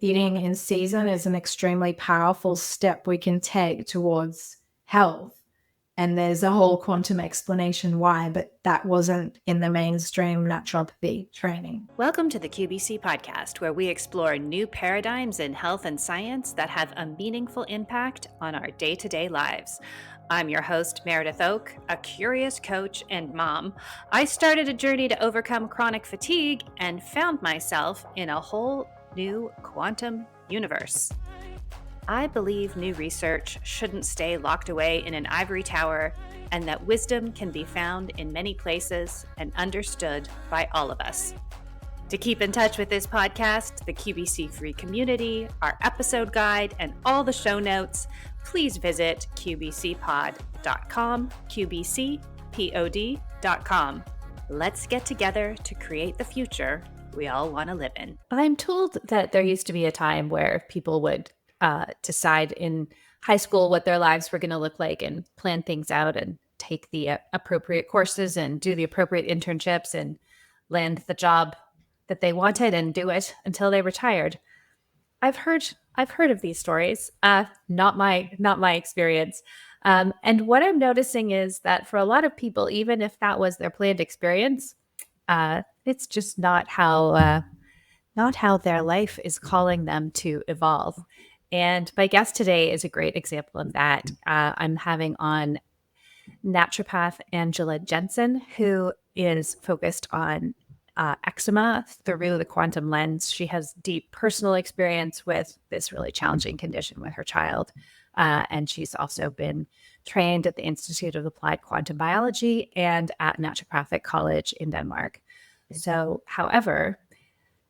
eating in season is an extremely powerful step we can take towards health. And there's a whole quantum explanation why, but that wasn't in the mainstream naturopathy training. Welcome to the QBC podcast, where we explore new paradigms in health and science that have a meaningful impact on our day-to-day lives. I'm your host, Meredith Oak, a curious coach and mom. I started a journey to overcome chronic fatigue and found myself in a whole new quantum universe. I believe new research shouldn't stay locked away in an ivory tower, and that wisdom can be found in many places and understood by all of us. To keep in touch with this podcast, the QBC free community, our episode guide, and all the show notes, please visit qbcpod.com, qbcpod.com. Let's get together to create the future we all want to live in. I'm told that there used to be a time where people would decide in high school what their lives were going to look like and plan things out and take the appropriate courses and do the appropriate internships and land the job that they wanted and do it until they retired. I've heard of these stories, not my experience. And what I'm noticing is that for a lot of people, even if that was their planned experience, it's just not how their life is calling them to evolve. And my guest today is a great example of that. I'm having on naturopath Angela Jensen, who is focused on eczema through the quantum lens. She has deep personal experience with this really challenging condition with her child. And she's also been trained at the Institute of Applied Quantum Biology and at Naturopathic College in Denmark. So, however,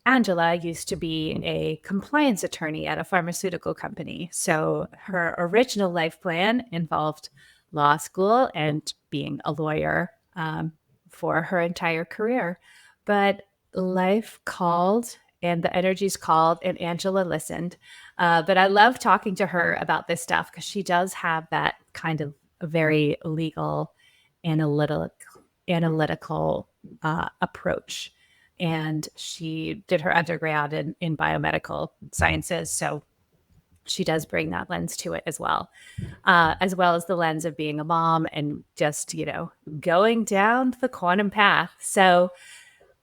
Angela used to be a compliance attorney at a pharmaceutical company. So her original life plan involved law school and being a lawyer for her entire career. But life called and the energies called, and Angela listened. But I love talking to her about this stuff because she does have that kind of very legal, analytical approach. And she did her undergrad in biomedical sciences. So she does bring that lens to it as well as the lens of being a mom and just, going down the quantum path. So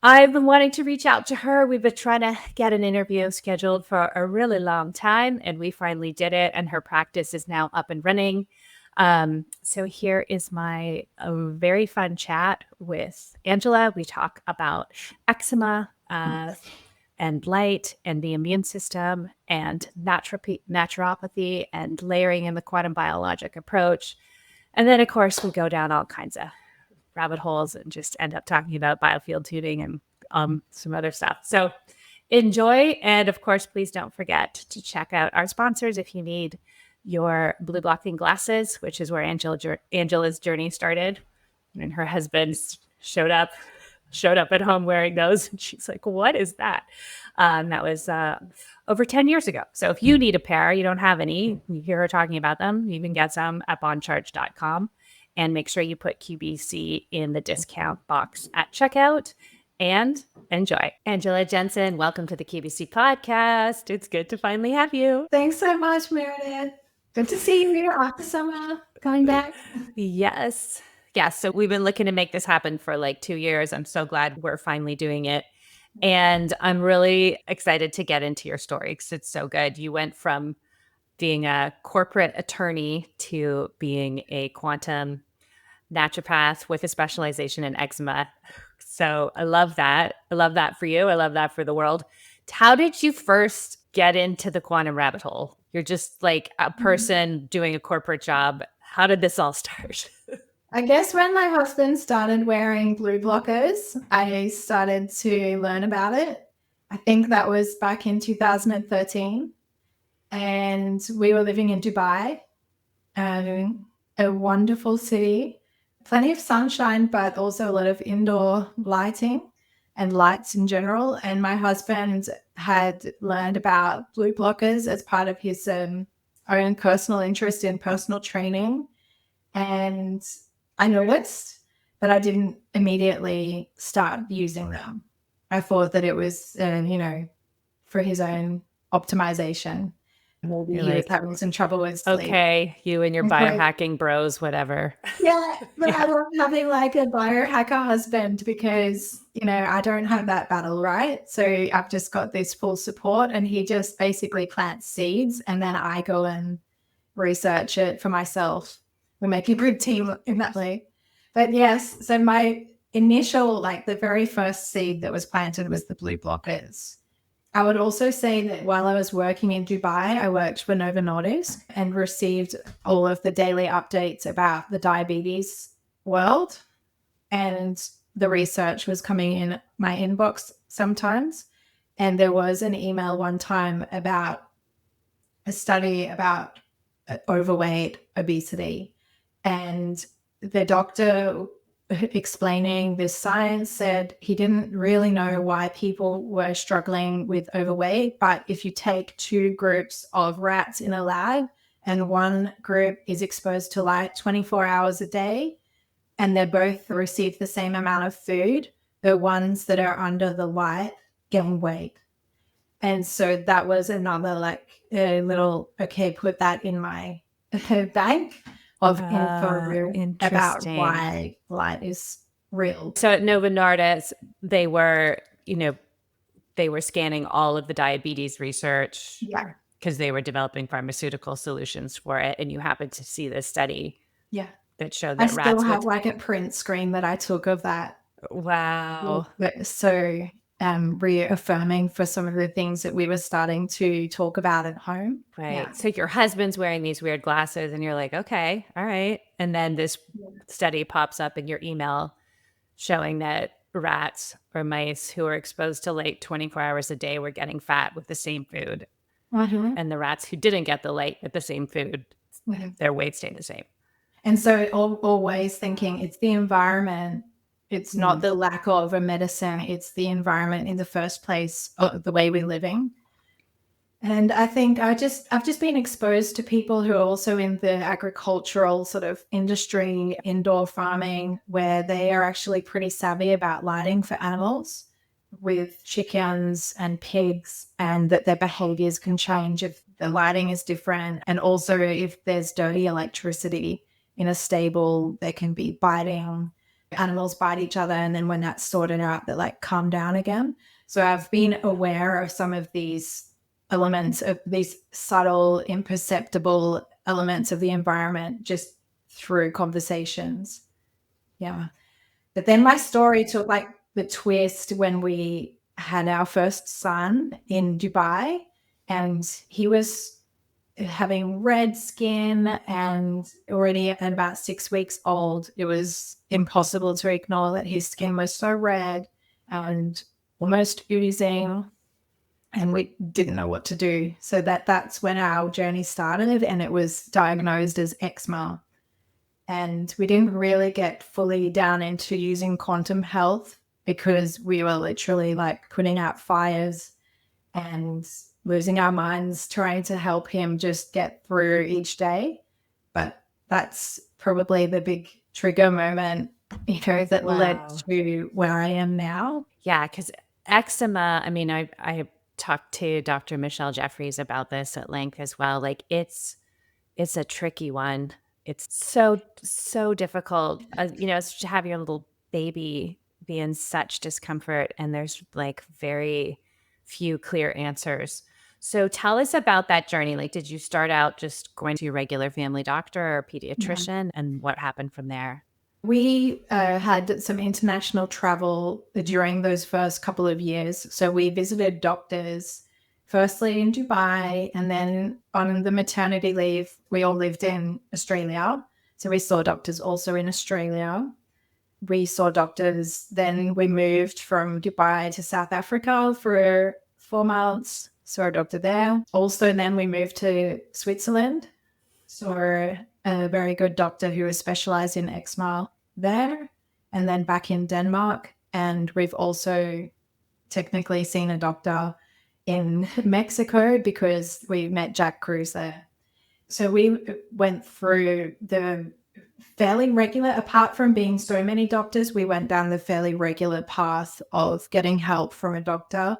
I've been wanting to reach out to her. We've been trying to get an interview scheduled for a really long time, and we finally did it. And her practice is now up and running. So here is my very fun chat with Angela. We talk about eczema and light and the immune system and naturopathy and layering in the quantum biologic approach. And then, of course, we go down all kinds of rabbit holes and just end up talking about biofield tuning and some other stuff. So enjoy. And of course, please don't forget to check out our sponsors if you need your blue blocking glasses, which is where Angela's journey started. And her husband showed up at home wearing those. And she's like, what is that? And that was over 10 years ago. So if you need a pair, you don't have any, you hear her talking about them, you can get some at boncharge.com. And make sure you put QBC in the discount box at checkout and enjoy. Angela Jensen, welcome to the QBC podcast. It's good to finally have you. Thanks so much, Meredith. Good to see you here after summer coming back. Yes. So we've been looking to make this happen for like 2 years. I'm so glad we're finally doing it. And I'm really excited to get into your story because it's so good. You went from being a corporate attorney to being a quantum naturopath with a specialization in eczema. So I love that. I love that for you. I love that for the world. How did you first get into the quantum rabbit hole? You're just like a person doing a corporate job. How did this all start? I guess when my husband started wearing blue blockers, I started to learn about it. I think that was back in 2013. And we were living in Dubai, a wonderful city, plenty of sunshine, but also a lot of indoor lighting and lights in general. And my husband had learned about blue blockers as part of his own personal interest in personal training. And I noticed, but I didn't immediately start using them. I thought that it was, for his own optimization. Maybe You're he was like, having some trouble with sleep. okay, you and your And great. biohacking bros, whatever. Yeah, but Yeah. I love having like a biohacker husband because, I don't have that battle, right? So I've just got this full support, and he just basically plants seeds, and then I go and research it for myself. We make a good team in that way. But yes, so my initial, like the very first seed that was planted was the blue blockers. I would also say that while I was working in Dubai, I worked for Novo Nordisk and received all of the daily updates about the diabetes world. And the research was coming in my inbox sometimes. And there was an email one time about a study about overweight, obesity. And the doctor explaining this science said he didn't really know why people were struggling with overweight. But if you take two groups of rats in a lab and one group is exposed to light 24 hours a day and they both receive the same amount of food, the ones that are under the light gain weight. And so that was another like a little, okay, put that in my bank of info about why light is real. So at Novo Nordisk, they were scanning all of the diabetes research because they were developing pharmaceutical solutions for it. And you happened to see this study that showed that I rats still have like a print screen that I took of that. Wow. So reaffirming for some of the things that we were starting to talk about at home. Right. Yeah. So your husband's wearing these weird glasses and you're like, okay, all right. And then this study pops up in your email showing that rats or mice who were exposed to light 24 hours a day were getting fat with the same food. Mm-hmm. And the rats who didn't get the light with the same food, their weight stayed the same. And so always thinking it's the environment. It's not the lack of a medicine. It's the environment in the first place, the way we're living. And I think I've just been exposed to people who are also in the agricultural sort of industry, indoor farming, where they are actually pretty savvy about lighting for animals with chickens and pigs, and that their behaviors can change if the lighting is different. And also if there's dirty electricity in a stable, there can be biting. Animals bite each other, and then when that's sorted out, they like calm down again. So I've been aware of some of these elements, of these subtle, imperceptible elements of the environment just through conversations. Yeah. But then my story took like the twist when we had our first son in Dubai, and he was having red skin and already at about 6 weeks old. It was impossible to ignore that his skin was so red and almost oozing, and we didn't know what to do. So that's when our journey started, and it was diagnosed as eczema. And we didn't really get fully down into using quantum health because we were literally like putting out fires and losing our minds trying to help him just get through each day. But that's probably the big trigger moment, that led to where I am now. Yeah, because eczema, I mean, I talked to Dr. Michelle Jeffries about this at length as well. Like it's a tricky one. It's so difficult, to have your little baby be in such discomfort, and there's like very few clear answers. So tell us about that journey. Like, did you start out just going to your regular family doctor or pediatrician, and what happened from there? We had some international travel during those first couple of years. So we visited doctors, firstly in Dubai, and then on the maternity leave, we all lived in Australia. So we saw doctors also in Australia. We saw doctors, then we moved from Dubai to South Africa for 4 months, saw a doctor there. Also, then we moved to Switzerland, saw a very good doctor who was specialized in eczema there, and then back in Denmark. And we've also technically seen a doctor in Mexico because we met Jack Cruz there. So we went through the fairly regular, apart from being so many doctors, we went down the fairly regular path of getting help from a doctor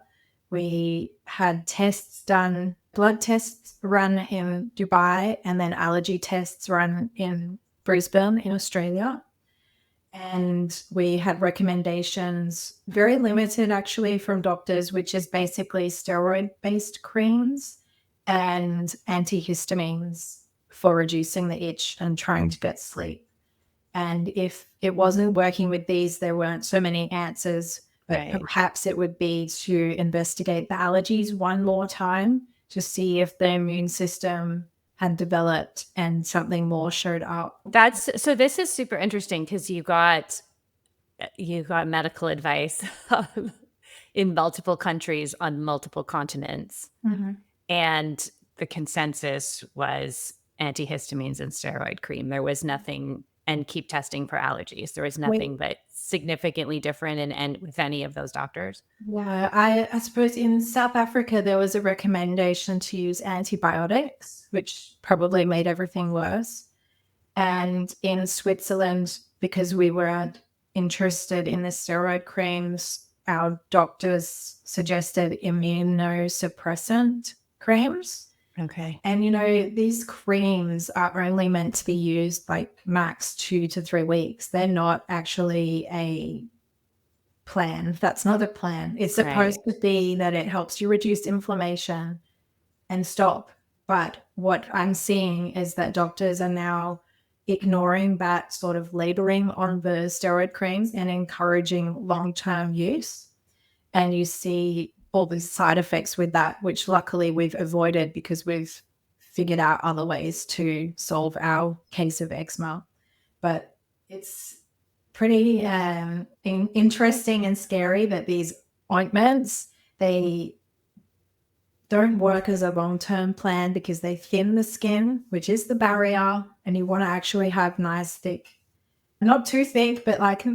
We had tests done, blood tests run in Dubai, and then allergy tests run in Brisbane in Australia. And we had recommendations, very limited actually, from doctors, which is basically steroid-based creams and antihistamines for reducing the itch and trying to get sleep. And if it wasn't working with these, there weren't so many answers, but Right. perhaps it would be to investigate the allergies one more time to see if the immune system had developed and something more showed up. So this is super interesting because you got medical advice in multiple countries on multiple continents. Mm-hmm. And the consensus was antihistamines and steroid cream. There was nothing, and keep testing for allergies. There was nothing but significantly different and with any of those doctors. Yeah, I suppose in South Africa, there was a recommendation to use antibiotics, which probably made everything worse. And in Switzerland, because we weren't interested in the steroid creams, our doctors suggested immunosuppressant creams. Okay. And, these creams are only meant to be used like max 2 to 3 weeks. They're not actually a plan. That's not a plan. It's supposed to be that it helps you reduce inflammation and stop. But what I'm seeing is that doctors are now ignoring that sort of labeling on the steroid creams and encouraging long-term use. And you see all the side effects with that, which luckily we've avoided because we've figured out other ways to solve our case of eczema. But it's pretty interesting and scary that these ointments, they don't work as a long-term plan because they thin the skin, which is the barrier, and you want to actually have nice, thick, not too thick, but like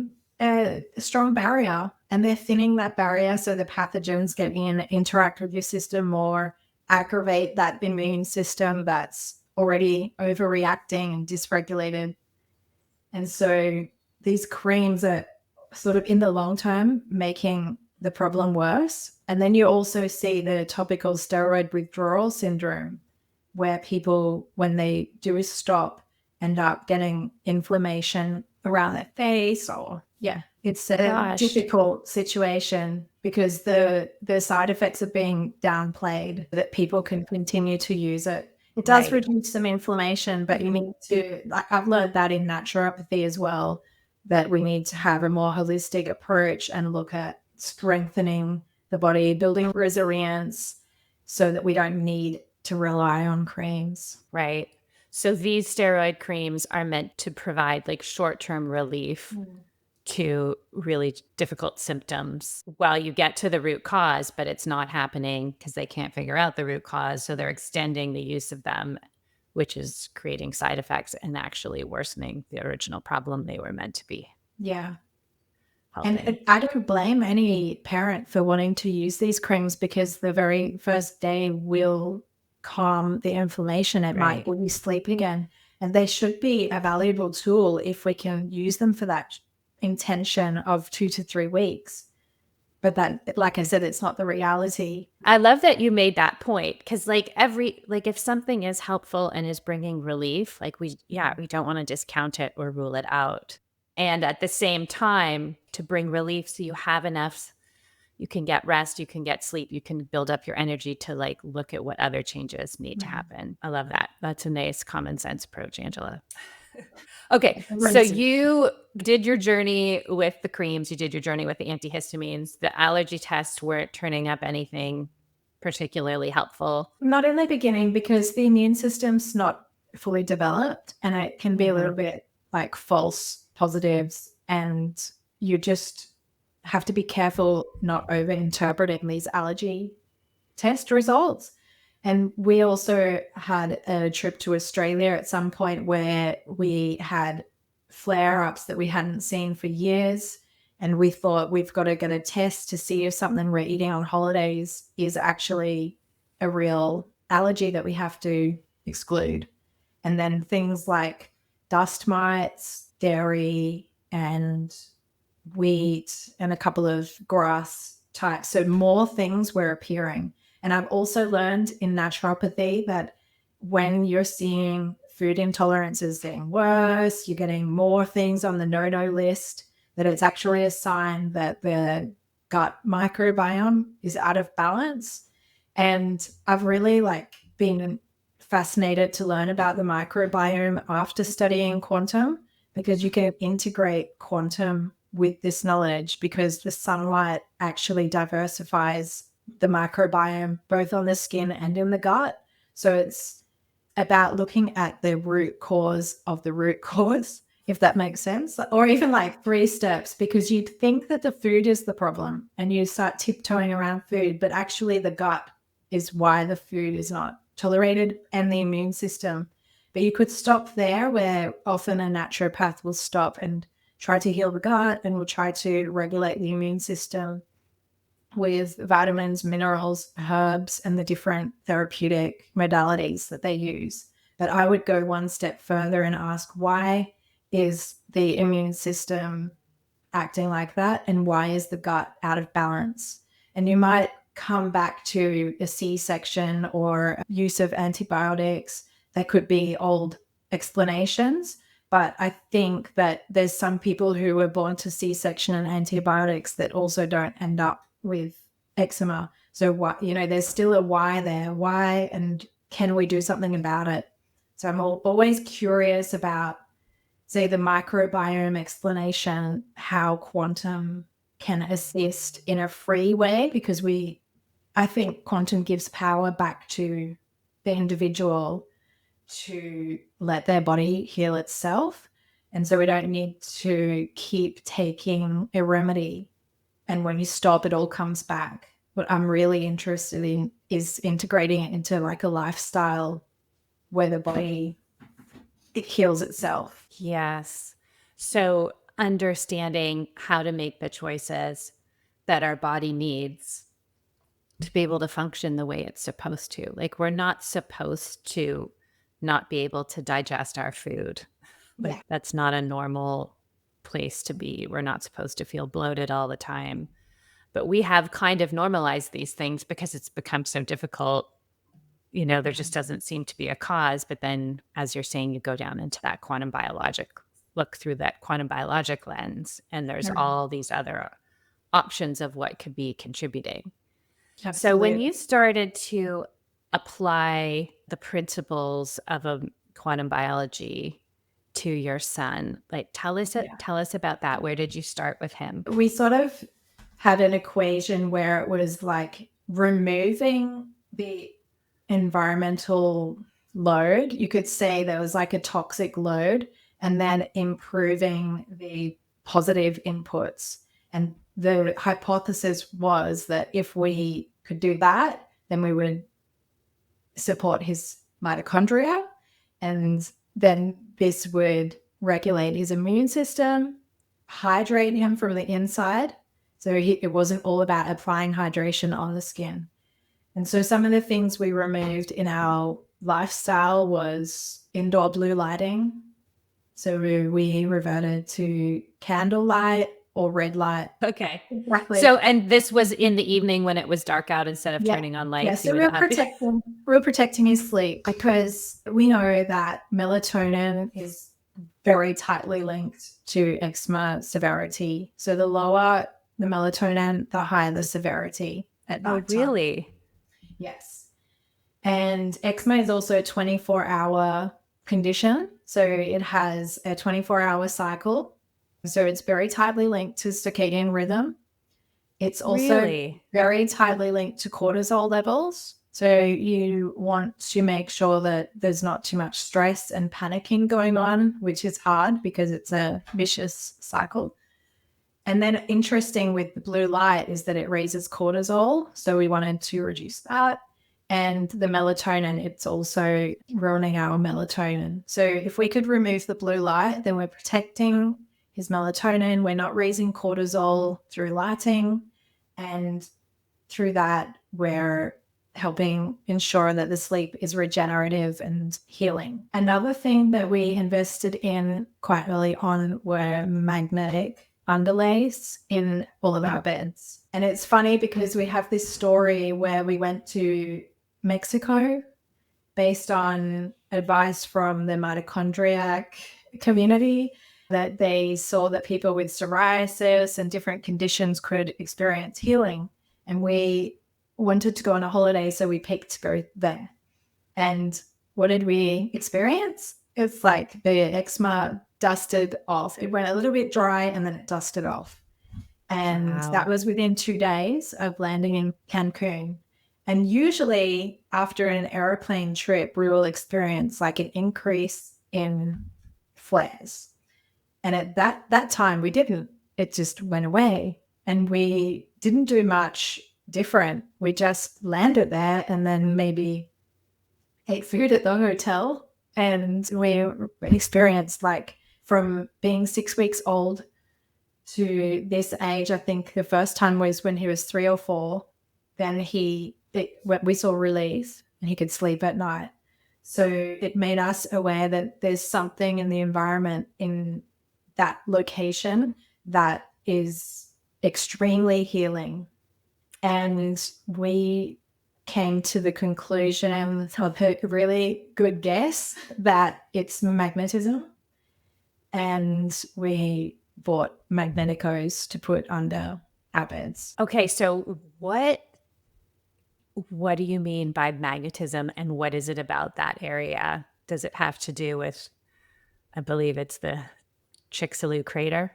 a strong barrier. And they're thinning that barrier so the pathogens get in, interact with your system more, aggravate that immune system that's already overreacting and dysregulated. And so these creams are sort of in the long term making the problem worse. And then you also see the topical steroid withdrawal syndrome, where people, when they do stop, end up getting inflammation around their face, or it's a difficult situation because the side effects are being downplayed, that people can continue to use it. It does reduce some inflammation, but you need to, I've learned that in naturopathy as well, that we need to have a more holistic approach and look at strengthening the body, building resilience so that we don't need to rely on creams. Right. So these steroid creams are meant to provide like short-term relief to really difficult symptoms while you get to the root cause, but it's not happening because they can't figure out the root cause. So they're extending the use of them, which is creating side effects and actually worsening the original problem they were meant to be. Yeah. Helping. And I don't blame any parent for wanting to use these creams because the very first day will calm the inflammation. It might when you sleep again. And they should be a valuable tool if we can use them for that intention of 2 to 3 weeks. But that, like I said, it's not the reality. I love that you made that point because if something is helpful and is bringing relief, we don't want to discount it or rule it out. And at the same time, to bring relief so you have enough, you can get rest, you can get sleep, you can build up your energy to look at what other changes need to happen. I love that. That's a nice common sense approach, Angela. Okay, so you did your journey with the creams, you did your journey with the antihistamines. The allergy tests weren't turning up anything particularly helpful. Not in the beginning because the immune system's not fully developed and it can be a little bit like false positives, and you just have to be careful not over-interpreting these allergy test results. And we also had a trip to Australia at some point where we had flare-ups that we hadn't seen for years. And we thought we've got to get a test to see if something we're eating on holidays is actually a real allergy that we have to exclude. And then things like dust mites, dairy, and wheat, and a couple of grass types. So more things were appearing. And I've also learned in naturopathy that when you're seeing food intolerances getting worse, you're getting more things on the no-no list, that it's actually a sign that the gut microbiome is out of balance. And I've really been fascinated to learn about the microbiome after studying quantum, because you can integrate quantum with this knowledge, because the sunlight actually diversifies the microbiome both on the skin and in the gut. So it's about looking at the root cause of the root cause, if that makes sense, or even 3 steps, because you'd think that the food is the problem and you start tiptoeing around food, but actually the gut is why the food is not tolerated, and the immune system. But you could stop there, where often a naturopath will stop and try to heal the gut and will try to regulate the immune system with vitamins, minerals, herbs, and the different therapeutic modalities that they use. But I would go one step further and ask, why is the immune system acting like that? And why is the gut out of balance? And you might come back to a C-section or use of antibiotics. That could be old explanations. But I think that there's some people who were born to C-section and antibiotics that also don't end up with eczema. So what, there's still a why there. Why, and can we do something about it? So I'm always curious about, say, the microbiome explanation, how quantum can assist in a free way, because I think quantum gives power back to the individual to let their body heal itself. And so we don't need to keep taking a remedy, and when you stop, it all comes back. What I'm really interested in is integrating it into a lifestyle where the body, it heals itself. Yes. So understanding how to make the choices that our body needs to be able to function the way it's supposed to. We're not supposed to not be able to digest our food. That's not a normal place to be. We're not supposed to feel bloated all the time. But we have kind of normalized these things because it's become so difficult. There just doesn't seem to be a cause. But then, as you're saying, you go down into that look through that quantum biologic lens, and there's all these other options of what could be contributing. Absolutely. So when you started to apply the principles of quantum biology to your son, tell us about that. Where did you start with him? We sort of had an equation where it was removing the environmental load. You could say there was a toxic load, and then improving the positive inputs. And the hypothesis was that if we could do that, then we would support his mitochondria, and then this would regulate his immune system, hydrate him from the inside. So it wasn't all about applying hydration on the skin. And so some of the things we removed in our lifestyle was indoor blue lighting. So we reverted to candlelight or red light. Okay. Exactly. So, and this was in the evening when it was dark out, instead of turning on lights. Yeah, so we're protecting his sleep, because we know that melatonin is very tightly linked to eczema severity. So the lower the melatonin, the higher the severity at night. Oh, really? Yes. And eczema is also a 24-hour condition. So it has a 24-hour cycle. So it's very tightly linked to circadian rhythm. It's also very tightly linked to cortisol levels. So you want to make sure that there's not too much stress and panicking going on, which is hard because it's a vicious cycle. And then interesting with the blue light is that it raises cortisol. So we wanted to reduce that. And the melatonin, it's also ruining our melatonin. So if we could remove the blue light, then we're protecting his melatonin. We're not raising cortisol through lighting. And through that, we're helping ensure that the sleep is regenerative and healing. Another thing that we invested in quite early on were magnetic underlays in all of our beds. And it's funny because we have this story where we went to Mexico based on advice from the mitochondriac community, that they saw that people with psoriasis and different conditions could experience healing. And we wanted to go on a holiday, so we picked to go there. And what did we experience? It's like the eczema dusted off. It went a little bit dry and then it dusted off. And Wow. that was within 2 days of landing in Cancun. And usually after an airplane trip, we will experience like an increase in flares. And at that time, we didn't. It just went away. And we didn't do much different. We just landed there and then maybe ate food at the hotel. And we experienced, like, from being 6 weeks old to this age, I think the first time was when he was 3 or 4. Then we saw release and he could sleep at night. So it made us aware that there's something in the environment in that location that is extremely healing. And we came to the conclusion of a really good guess that it's magnetism. And we bought magneticos to put under our beds. Okay, so what do you mean by magnetism, and what is it about that area? Does it have to do with, I believe it's the Chicxulub crater?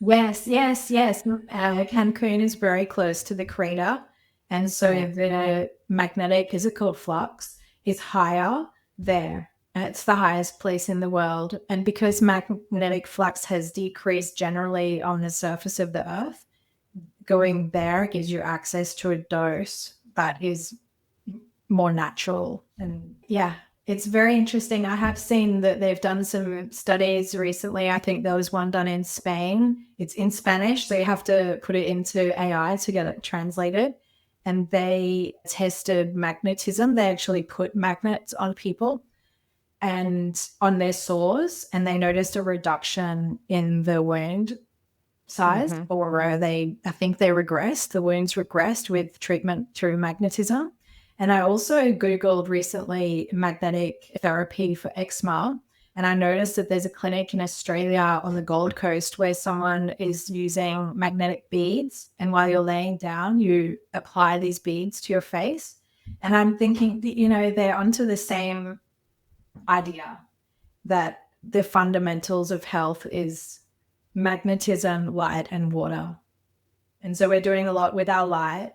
Yes. Cancun is very close to the crater. And so the magnetic physical flux is higher there. It's the highest place in the world. And because magnetic flux has decreased generally on the surface of the earth, going there gives you access to a dose that is more natural. And yeah, it's very interesting. I have seen that they've done some studies recently. I think there was one done in Spain. It's in Spanish, so you have to put it into AI to get it translated. And they tested magnetism. They actually put magnets on people and on their sores, and they noticed a reduction in the wound size, or I think they regressed. The wounds regressed with treatment through magnetism. And I also Googled recently magnetic therapy for eczema, and I noticed that there's a clinic in Australia on the Gold Coast where someone is using magnetic beads, and while you're laying down, you apply these beads to your face. And I'm thinking, they're onto the same idea that the fundamentals of health is magnetism, light, and water. And so we're doing a lot with our light.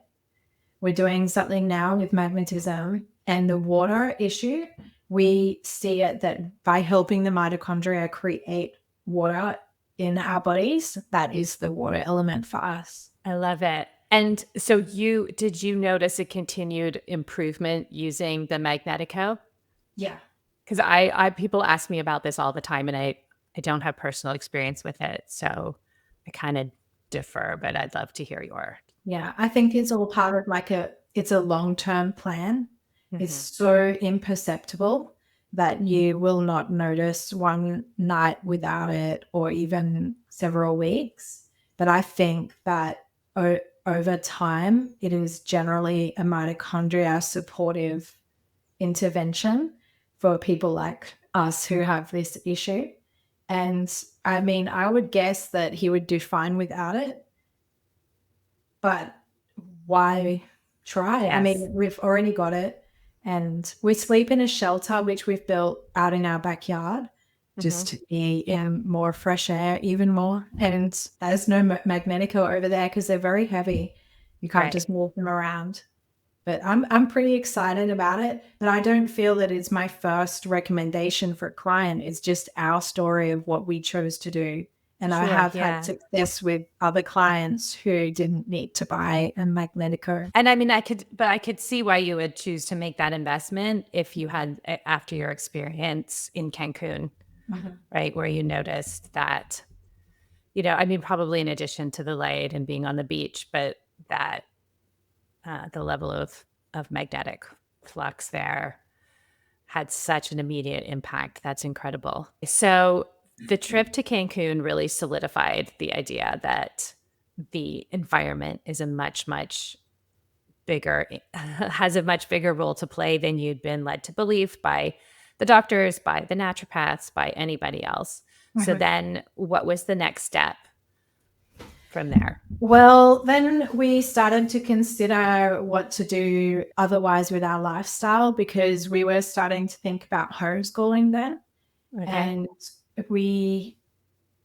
We're doing something now with magnetism. And the water issue, we see it that by helping the mitochondria create water in our bodies, that is the water element for us. I love it. And so did you notice a continued improvement using the Magnetico? Yeah. Because I people ask me about this all the time, and I don't have personal experience with it. So I kind of defer, but I'd love to hear your. Yeah, I think it's all part of it's a long-term plan. It's so imperceptible that you will not notice one night without it, or even several weeks. But I think that over time, it is generally a mitochondria supportive intervention for people like us who have this issue. And I mean, I would guess that he would do fine without it. But why try? Yes. I mean, we've already got it. And we sleep in a shelter, which we've built out in our backyard, just to be in more fresh air, even more. And there's no Magnetico over there because they're very heavy. You can't just walk them around. But I'm pretty excited about it. But I don't feel that it's my first recommendation for a client. It's just our story of what we chose to do. And I have had success with other clients who didn't need to buy a Magnetico. And I mean, I could see why you would choose to make that investment if you had, after your experience in Cancun, right, where you noticed that, I mean, probably in addition to the light and being on the beach, but that the level of magnetic flux there had such an immediate impact. That's incredible. So The trip to Cancun really solidified the idea that the environment is a much bigger, has a much bigger role to play than you'd been led to believe by the doctors, by the naturopaths, by anybody else. So then what was the next step from there? Well, then we started to consider what to do otherwise with our lifestyle, because we were starting to think about homeschooling then. Okay. And we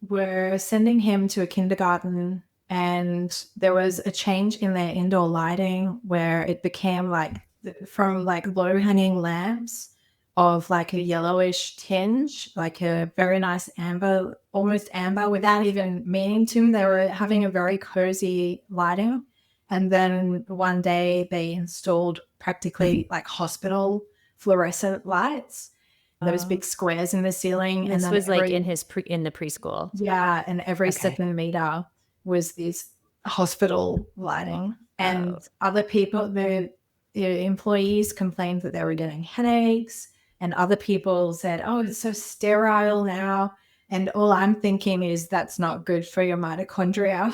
were sending him to a kindergarten, and there was a change in their indoor lighting where it became like from like low hanging lamps of like a yellowish tinge, like a very nice amber, almost amber, without even meaning to. They were having a very cozy lighting. And then one day they installed practically like hospital fluorescent lights. There was big squares in the ceiling. This and was like in the preschool. Yeah, and every Okay. second meter was this hospital lighting. And other people, the employees complained that they were getting headaches, and other people said, oh, it's so sterile now. And all I'm thinking is that's not good for your mitochondria.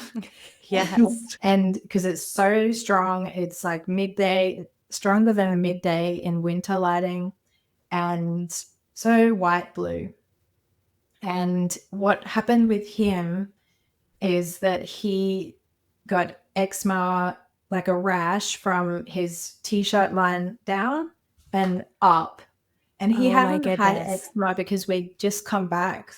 Yes. And because it's so strong, it's like midday, stronger than a midday in winter lighting, and so white blue. And what happened with him is that he got eczema, like a rash from his t-shirt line down and up. And he Oh my hadn't had goodness. eczema because we'd just come back.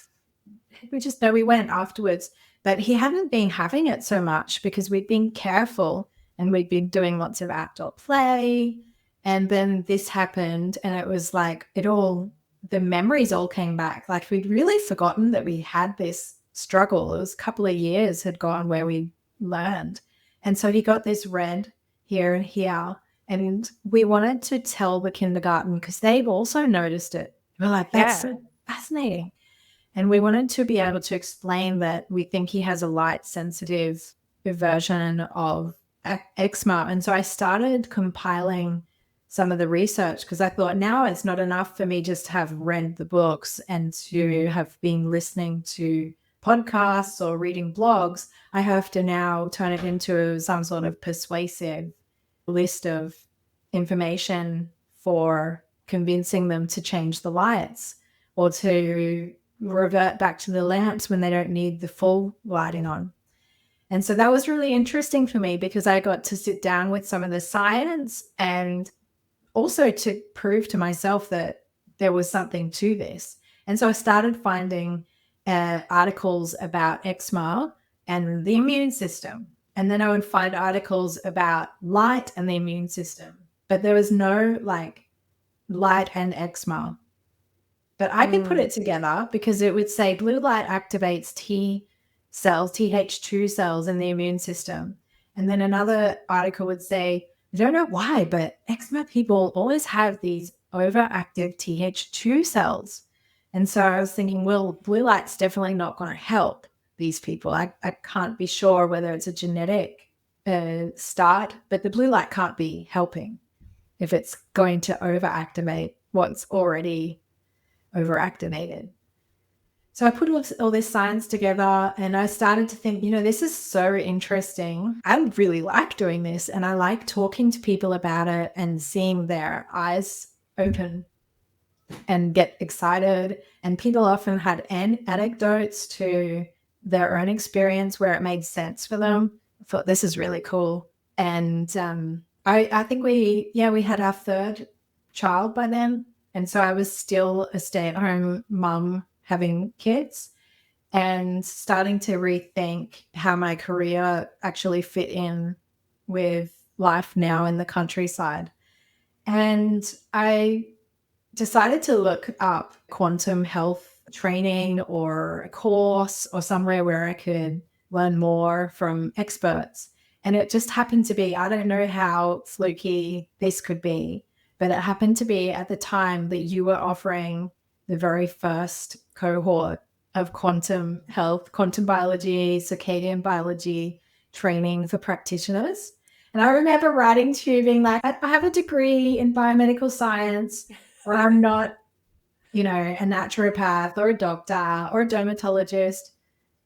We went afterwards, but he hadn't been having it so much because we'd been careful and we'd been doing lots of outdoor play. And then this happened, and it was like the memories all came back. Like we'd really forgotten that we had this struggle. It was a couple of years had gone where we learned. And so he got this red here and here. And we wanted to tell the kindergarten because they've also noticed it. We're like, that's so fascinating. And we wanted to be able to explain that we think he has a light sensitive version of eczema. And so I started compiling some of the research, because I thought now it's not enough for me just to have read the books and to have been listening to podcasts or reading blogs. I have to now turn it into some sort of persuasive list of information for convincing them to change the lights or to revert back to the lamps when they don't need the full lighting on. And so that was really interesting for me, because I got to sit down with some of the science and also to prove to myself that there was something to this. And so I started finding articles about eczema and the immune system. And then I would find articles about light and the immune system. But there was no like light and eczema. But I could put it together, because it would say blue light activates T cells, Th2 cells in the immune system. And then another article would say, I don't know why, but eczema people always have these overactive Th2 cells. And so I was thinking, well, blue light's definitely not going to help these people. I can't be sure whether it's a genetic start, but the blue light can't be helping if it's going to overactivate what's already overactivated. So I put all this science together, and I started to think, this is so interesting. I really like doing this, and I like talking to people about it and seeing their eyes open and get excited. And people often had anecdotes to their own experience where it made sense for them. I thought this is really cool. And I think we had our third child by then. And so I was still a stay-at-home mum having kids, and starting to rethink how my career actually fit in with life now in the countryside. And I decided to look up quantum health training or a course or somewhere where I could learn more from experts. And it just happened to be, I don't know how fluky this could be, but it happened to be at the time that you were offering the very first cohort of quantum health, quantum biology, circadian biology training for practitioners. And I remember writing to you being like, I have a degree in biomedical science, but I'm not you know, a naturopath or a doctor or a dermatologist.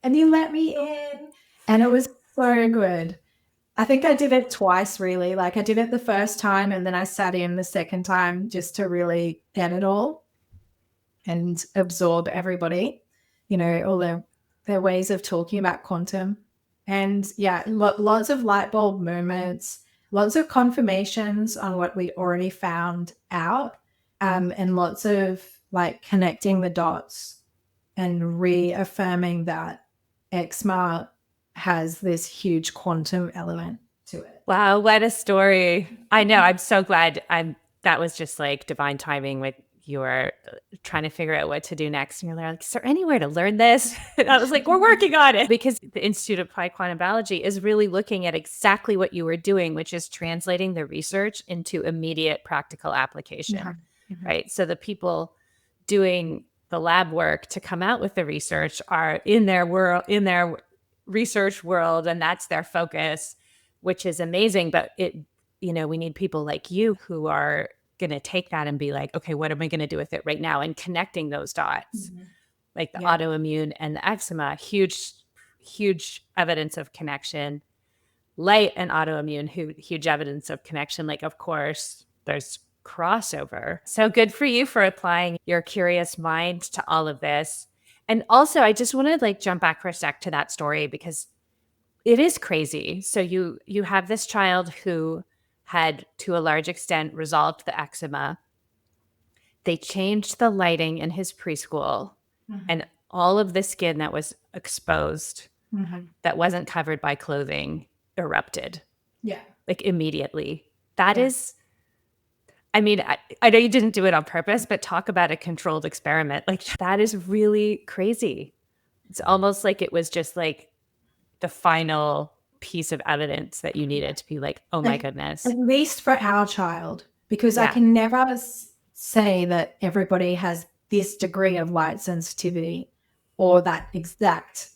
And you let me in. And it was so good. I think I did it twice, really. Like I did it the first time and then I sat in the second time just to really get it all and absorb everybody, you know, all their ways of talking about quantum. And yeah, lots of light bulb moments, lots of confirmations on what we already found out, and lots of like connecting the dots and reaffirming that eczema has this huge quantum element to it. Wow, what a story. I know. I'm so glad that was just like divine timing with you were trying to figure out what to do next. And you're like, is there anywhere to learn this? And I was like, we're working on it. Because the Institute of Applied Quantum Biology is really looking at exactly what you were doing, which is translating the research into immediate practical application, right? So the people doing the lab work to come out with the research are in their world, in their research world, and that's their focus, which is amazing. But we need people like you who are going to take that and be like, okay, what am I going to do with it right now? And connecting those dots, like the autoimmune and the eczema, huge evidence of connection. Light and autoimmune, huge evidence of connection. Like, of course, there's crossover. So good for you for applying your curious mind to all of this. And also, I just want to like jump back for a sec to that story because it is crazy. So you have this child who had, to a large extent, resolved the eczema. They changed the lighting in his preschool, and all of the skin that was exposed, that wasn't covered by clothing, erupted. Yeah. Like immediately. That is, I mean, I know you didn't do it on purpose, but talk about a controlled experiment. Like that is really crazy. It's almost like it was just like the final piece of evidence that you needed to be like, oh my goodness. At least for our child, because I can never say that everybody has this degree of light sensitivity or that exact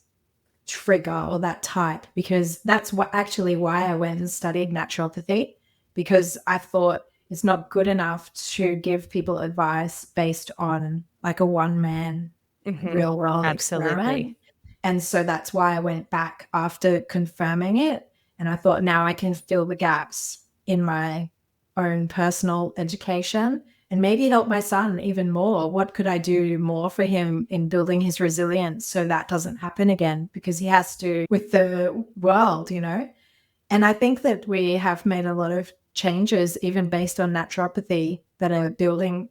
trigger or that type, because that's why I went and studied naturopathy, because I thought it's not good enough to give people advice based on like a one-man real world experiment. And so that's why I went back after confirming it. And I thought now I can fill the gaps in my own personal education and maybe help my son even more. What could I do more for him in building his resilience so that doesn't happen again? Because he has to with the world, you know. And I think that we have made a lot of changes even based on naturopathy that are building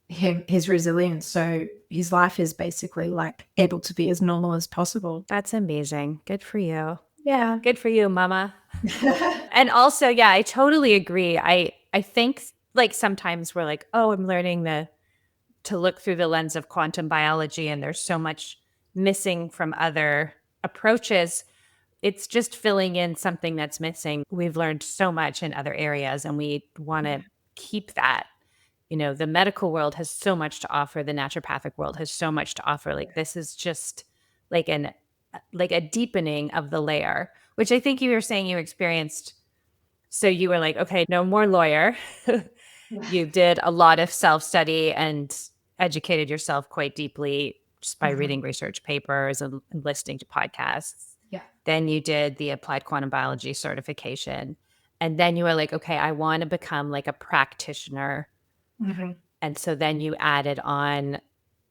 his resilience, so his life is basically like able to be as normal as possible. That's amazing. Good for you. Yeah, good for you, mama. And also, yeah, I totally agree. I think like sometimes we're like, oh, I'm learning to look through the lens of quantum biology and there's so much missing from other approaches. It's just filling in something that's missing. We've learned so much in other areas and we want to keep that. You know, the medical world has so much to offer. The naturopathic world has so much to offer. Like this is just like a deepening of the layer, which I think you were saying you experienced. So you were like, okay, no more lawyer. You did a lot of self-study and educated yourself quite deeply just by reading research papers and listening to podcasts. Yeah. Then you did the applied quantum biology certification. And then you were like, okay, I want to become like a practitioner. And so then you added on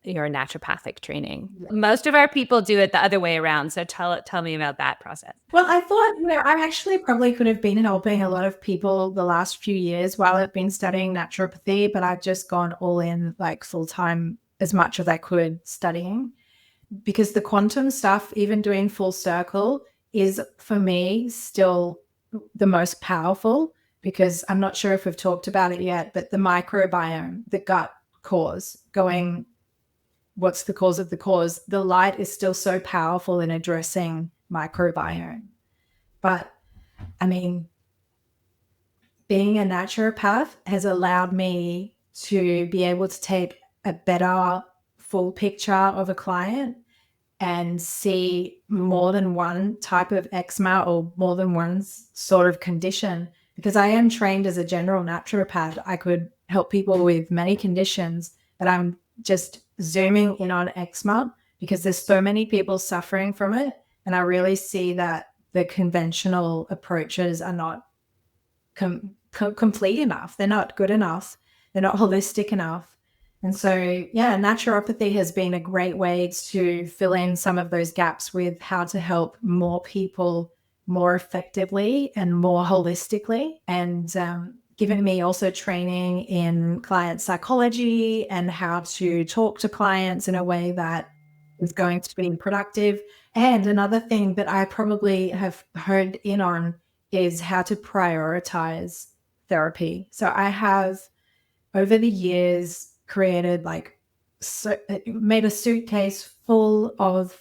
your naturopathic training. Most of our people do it the other way around. So tell me about that process. Well, I thought, you know, I actually probably could have been helping a lot of people the last few years while I've been studying naturopathy, but I've just gone all in like full time as much as I could studying, because the quantum stuff, even doing full circle, is for me still the most powerful, because I'm not sure if we've talked about it yet, but the microbiome, the gut cause, what's the cause of the cause? The light is still so powerful in addressing microbiome. But I mean, being a naturopath has allowed me to be able to take a better full picture of a client and see more than one type of eczema or more than one sort of condition. Because I am trained as a general naturopath, I could help people with many conditions, but I'm just zooming in on eczema because there's so many people suffering from it. And I really see that the conventional approaches are not complete enough. They're not good enough. They're not holistic enough. And so, yeah, naturopathy has been a great way to fill in some of those gaps with how to help more people more effectively and more holistically. And given me also training in client psychology and how to talk to clients in a way that is going to be productive. And another thing that I probably have honed in on is how to prioritize therapy. So I have over the years created made a suitcase full of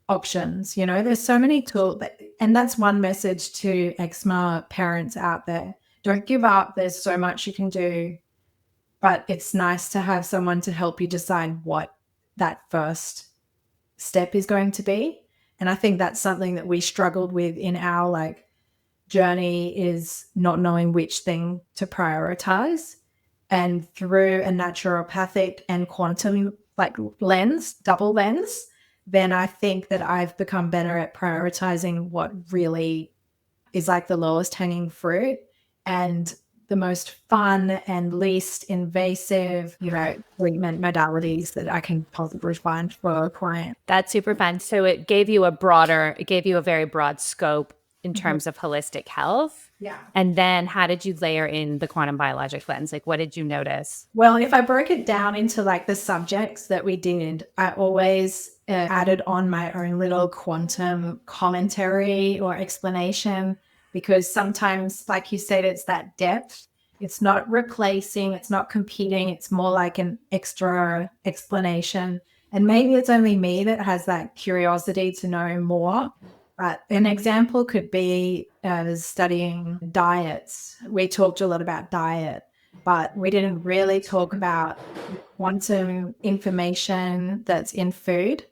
options. You know, there's so many tools, and that's one message to eczema parents out there. Don't give up. There's so much you can do, but it's nice to have someone to help you decide what that first step is going to be. And I think that's something that we struggled with in our journey, is not knowing which thing to prioritize. And through a naturopathic and quantum lens, double lens, then I think that I've become better at prioritizing what really is the lowest hanging fruit and the most fun and least invasive, treatment modalities that I can possibly find for a client. That's super fun. So it gave you a very broad scope in terms of holistic health. Yeah. And then how did you layer in the quantum biologic lens? What did you notice? Well, if I broke it down into the subjects that we did, I always added on my own little quantum commentary or explanation, because sometimes, like you said, it's that depth. It's not replacing, it's not competing. It's more like an extra explanation. And maybe it's only me that has that curiosity to know more. But an example could be studying diets. We talked a lot about diet, but we didn't really talk about quantum information that's in food.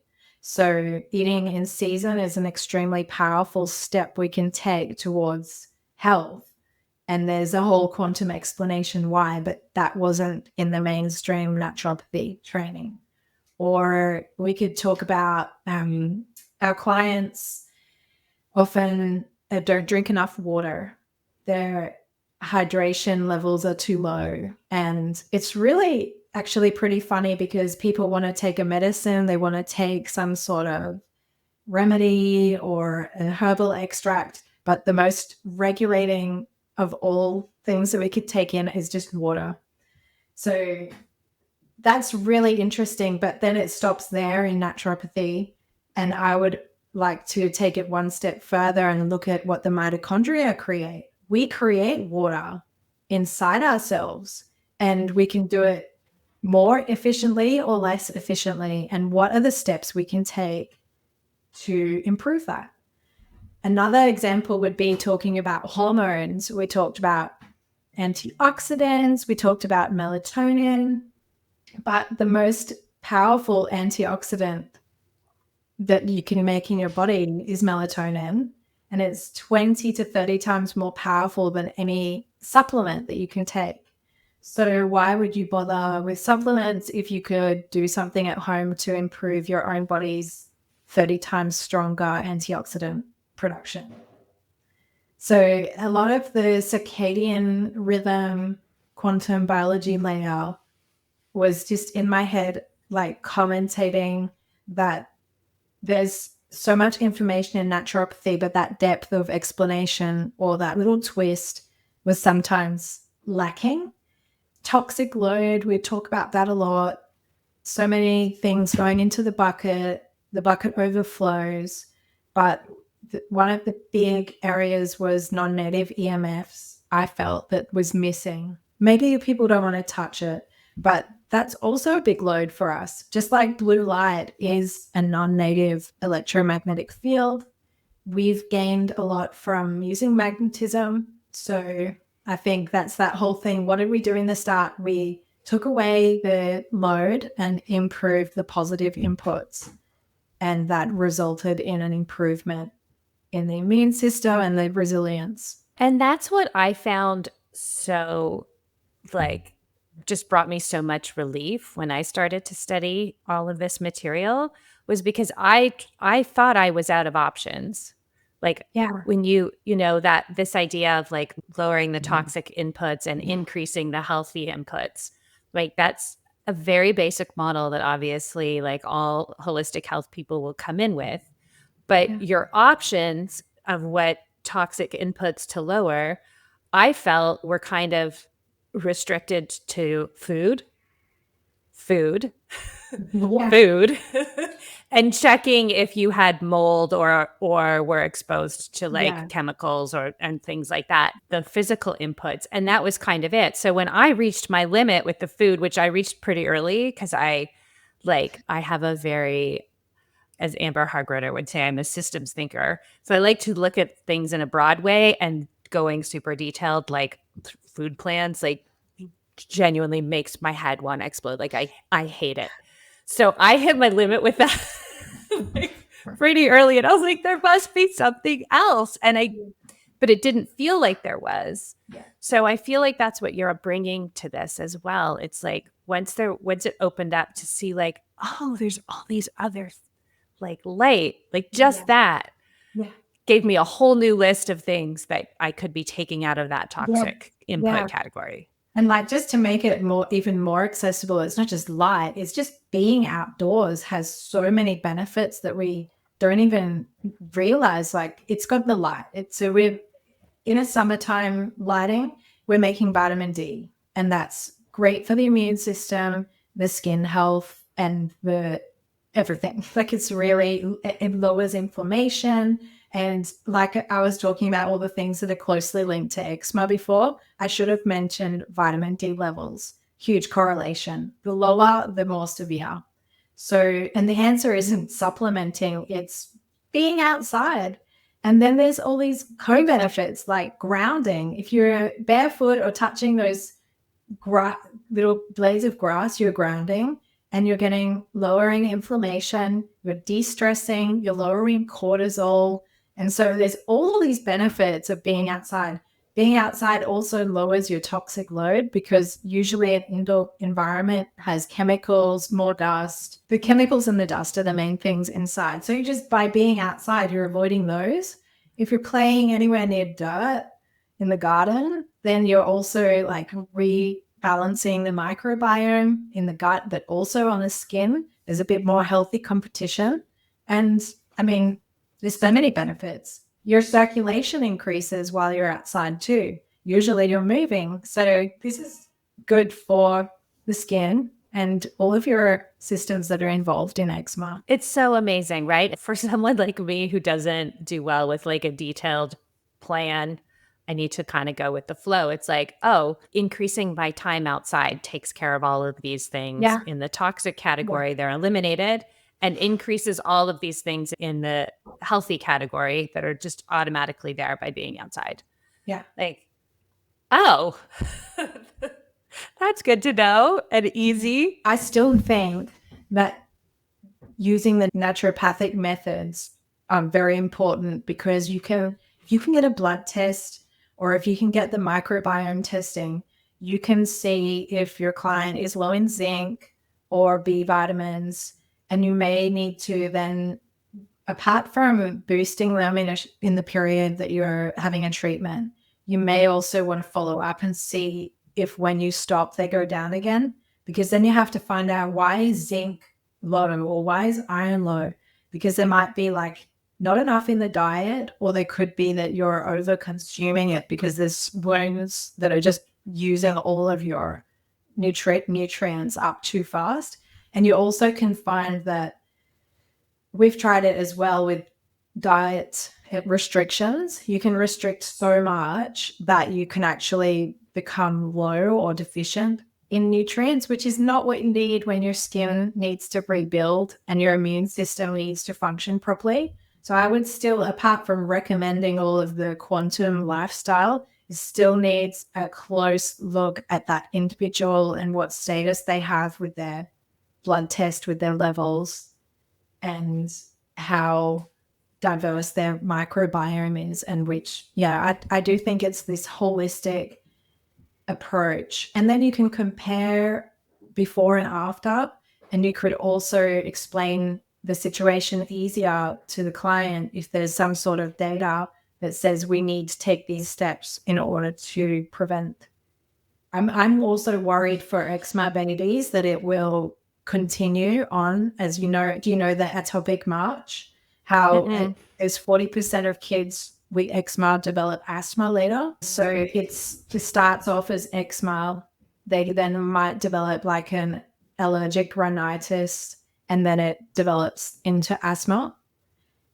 So eating in season is an extremely powerful step we can take towards health. And there's a whole quantum explanation why, but that wasn't in the mainstream naturopathy training. Or we could talk about our clients often don't drink enough water. Their hydration levels are too low. And it's really actually pretty funny because people want to take a medicine. They want to take some sort of remedy or a herbal extract. But the most regulating of all things that we could take in is just water. So that's really interesting. But then it stops there in naturopathy. And I would like to take it one step further and look at what the mitochondria create. We create water inside ourselves, and we can do it more efficiently or less efficiently. And what are the steps we can take to improve that? Another example would be talking about hormones. We talked about antioxidants, we talked about melatonin, but the most powerful antioxidant that you can make in your body is melatonin, and it's 20 to 30 times more powerful than any supplement that you can take. So why would you bother with supplements if you could do something at home to improve your own body's 30 times stronger antioxidant production? So a lot of the circadian rhythm quantum biology layer was just in my head, commentating that there's so much information in naturopathy, but that depth of explanation or that little twist was sometimes lacking. Toxic load, we talk about that a lot. So many things going into the bucket overflows. But one of the big areas was non-native EMFs, I felt, that was missing. Maybe people don't want to touch it, but that's also a big load for us. Just like blue light is a non-native electromagnetic field, we've gained a lot from using magnetism. So I think that's that whole thing. What did we do in the start? We took away the load and improved the positive inputs. And that resulted in an improvement in the immune system and the resilience. And that's what I found so just brought me so much relief when I started to study all of this material was because I thought I was out of options. Like Yeah. when that this idea of like lowering the toxic inputs and increasing the healthy inputs, like that's a very basic model that obviously like all holistic health people will come in with. But Yeah. your options of what toxic inputs to lower, I felt were kind of restricted to food, Yeah. food, and checking if you had mold or were exposed to like Yeah. chemicals or and things like that, the physical inputs, and that was kind of it. So when I reached my limit with the food, which I reached pretty early because I have a very, as Amber Hargroder would say, I'm a systems thinker. So I like to look at things in a broad way, and going super detailed, like food plans, like genuinely makes my head want to explode. Like I hate it. So I hit my limit with that like, pretty early, and I was like, there must be something else. But it didn't feel like there was. Yeah. So I feel like that's what you're bringing to this as well. It's like once it opened up to see like, oh, there's all these other like light, like just Yeah. that Yeah. gave me a whole new list of things that I could be taking out of that Yeah. toxic input Yeah. category. And like just to make it even more accessible, it's not just light, it's just being outdoors has so many benefits that we don't even realize. Like it's got the light. So we're in a summertime lighting, we're making vitamin D, and that's great for the immune system, the skin health, and the everything. Like it's really, it lowers inflammation. And like I was talking about all the things that are closely linked to eczema before, I should have mentioned vitamin D levels. Huge correlation. The lower, the more severe. So, and the answer isn't supplementing, it's being outside. And then there's all these co-benefits like grounding. If you're barefoot or touching those little blades of grass, you're grounding and you're getting lowering inflammation, you're de-stressing, you're lowering cortisol. And so there's all these benefits of being outside. Being outside also lowers your toxic load because usually an indoor environment has chemicals, more dust. The chemicals and the dust are the main things inside. So you just by being outside, you're avoiding those. If you're playing anywhere near dirt in the garden, then you're also like rebalancing the microbiome in the gut, but also on the skin. There's a bit more healthy competition. And I mean, there's so many benefits. Your circulation increases while you're outside too. Usually you're moving. So this is good for the skin and all of your systems that are involved in eczema. It's so amazing, right? For someone like me who doesn't do well with like a detailed plan, I need to kind of go with the flow. It's like, oh, increasing my time outside takes care of all of these things. Yeah. In the toxic category, they're eliminated, and increases all of these things in the healthy category that are just automatically there by being outside. Yeah. Like, oh, that's good to know and easy. I still think that using the naturopathic methods are very important because if you can get a blood test or if you can get the microbiome testing, you can see if your client is low in zinc or B vitamins, and you may need to then, apart from boosting them in the period that you're having a treatment, you may also want to follow up and see if when you stop, they go down again, because then you have to find out why is zinc low or why is iron low, because there might be like not enough in the diet, or there could be that you're over consuming it because there's wounds that are just using all of your nutrients up too fast. And you also can find that we've tried it as well with diet restrictions. You can restrict so much that you can actually become low or deficient in nutrients, which is not what you need when your skin needs to rebuild and your immune system needs to function properly. So I would still, apart from recommending all of the quantum lifestyle, it still needs a close look at that individual and what status they have with their blood test, with their levels, and how diverse their microbiome is, and which, I do think it's this holistic approach. And then you can compare before and after, and you could also explain the situation easier to the client if there's some sort of data that says we need to take these steps in order to prevent. I'm also worried for eczema babies that it will continue on, as you know. Do you know the atopic march? How there's 40% of kids with eczema develop asthma later. So it starts off as eczema. They then might develop like an allergic rhinitis, and then it develops into asthma.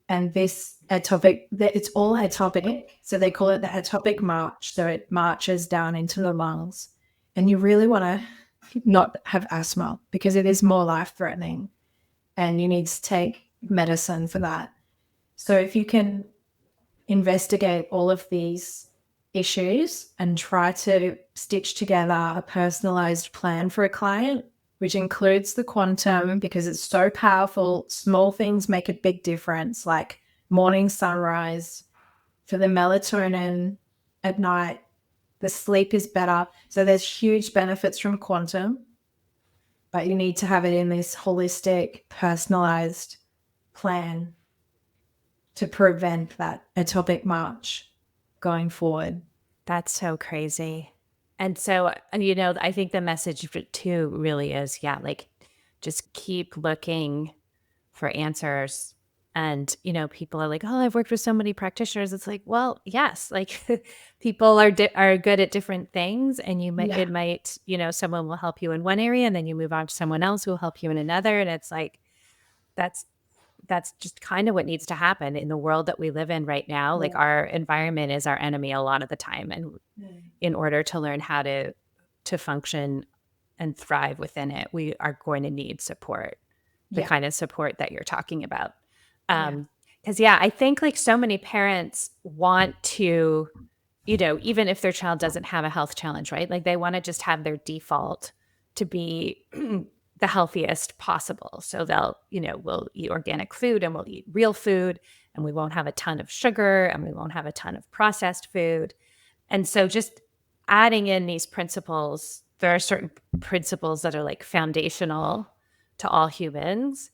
And this atopic, it's all atopic. So they call it the atopic march. So it marches down into the lungs. And you really want to not have asthma because it is more life-threatening and you need to take medicine for that. So if you can investigate all of these issues and try to stitch together a personalized plan for a client, which includes the quantum because it's so powerful. Small things make a big difference, like morning sunrise for the melatonin at night. The sleep is better. So there's huge benefits from quantum, but you need to have it in this holistic, personalized plan to prevent that atopic march going forward. That's so crazy. And so, I think the message too really is, like, just keep looking for answers. And, people are like, oh, I've worked with so many practitioners. It's like, well, yes, like people are good at different things. And it might, someone will help you in one area and then you move on to someone else who will help you in another. And it's like, that's just kind of what needs to happen in the world that we live in right now. Like our environment is our enemy a lot of the time. And in order to learn how to function and thrive within it, we are going to need support, the kind of support that you're talking about. Because I think like so many parents want to, even if their child doesn't have a health challenge, right? Like they want to just have their default to be the healthiest possible. So we'll eat organic food and we'll eat real food and we won't have a ton of sugar and we won't have a ton of processed food. And so just adding in these principles, there are certain principles that are like foundational to all humans.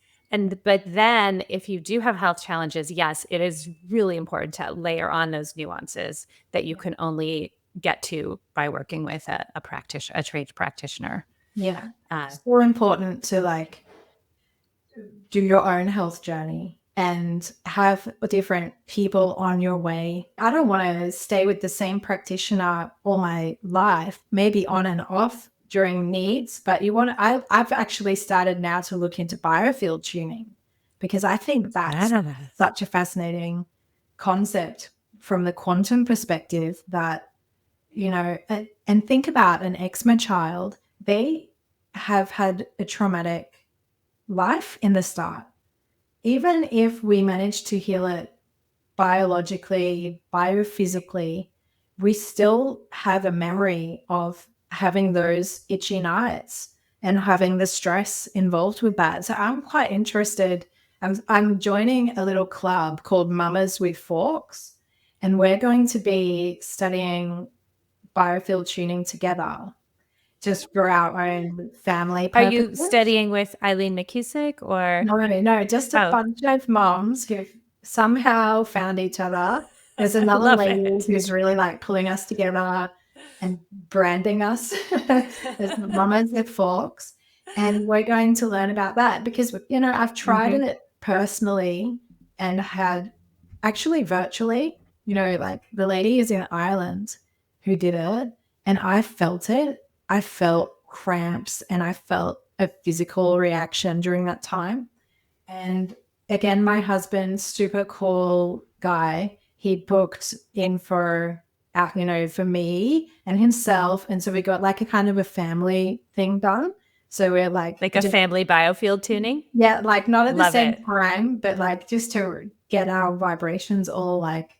But then if you do have health challenges, yes, it is really important to layer on those nuances that you can only get to by working with a trained practitioner. Yeah. It's more important to like do your own health journey and have different people on your way. I don't want to stay with the same practitioner all my life, maybe on and off during needs, but I've actually started now to look into biofield tuning because I think that's such a fascinating concept from the quantum perspective that, and think about an eczema child. They have had a traumatic life in the start. Even if we manage to heal it biologically, biophysically, we still have a memory of having those itchy nights and having the stress involved with that. So I'm quite interested. I'm joining a little club called Mamas with Forks, and we're going to be studying biofield tuning together. Just for our own family purposes. Are you studying with Eileen McKusick or? No, just a bunch of moms who somehow found each other. There's another lady who's really like pulling us together and branding us as Mamas with Forks. And we're going to learn about that because, I've tried it personally and had actually virtually, like the lady is in Ireland who did it and I felt it. I felt cramps and I felt a physical reaction during that time. And again, my husband, super cool guy, he booked in for me and himself. And so we got like a kind of a family thing done. So we're like a family biofield tuning? Yeah, like not at the same time, but like just to get our vibrations all like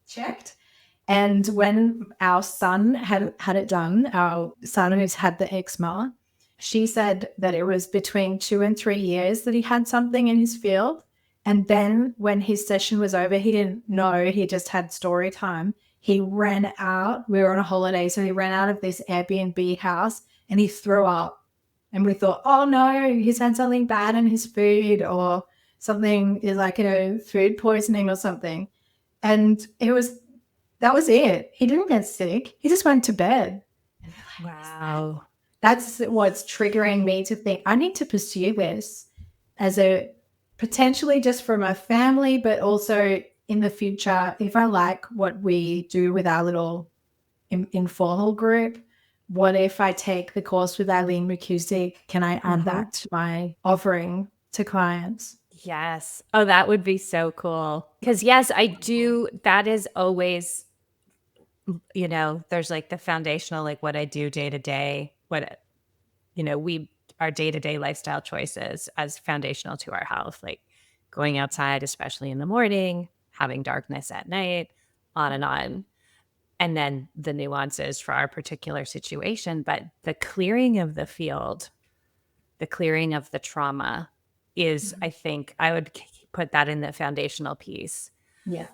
checked. And when our son had it done, our son who's had the eczema, she said that it was between 2 and 3 years that he had something in his field. And then when his session was over, he didn't know, he just had story time. he ran out. We were on a holiday, so he ran out of this Airbnb house and he threw up. And we thought, oh no, he's had something bad in his food or something is like, food poisoning or something. And that was it. He didn't get sick. He just went to bed. Wow. That's what's triggering me to think I need to pursue this as a potentially just for my family, but also in the future, if I like what we do with our little informal group, what if I take the course with Eileen McCusick? Can I add that to my offering to clients? Yes. Oh, that would be so cool. Because yes, I do. That is always, there's like the foundational, like what I do day to day, our day-to-day lifestyle choices as foundational to our health, like going outside, especially in the morning, having darkness at night, on and on. And then the nuances for our particular situation. But the clearing of the field, the clearing of the trauma is, I think I would put that in the foundational piece. Yeah.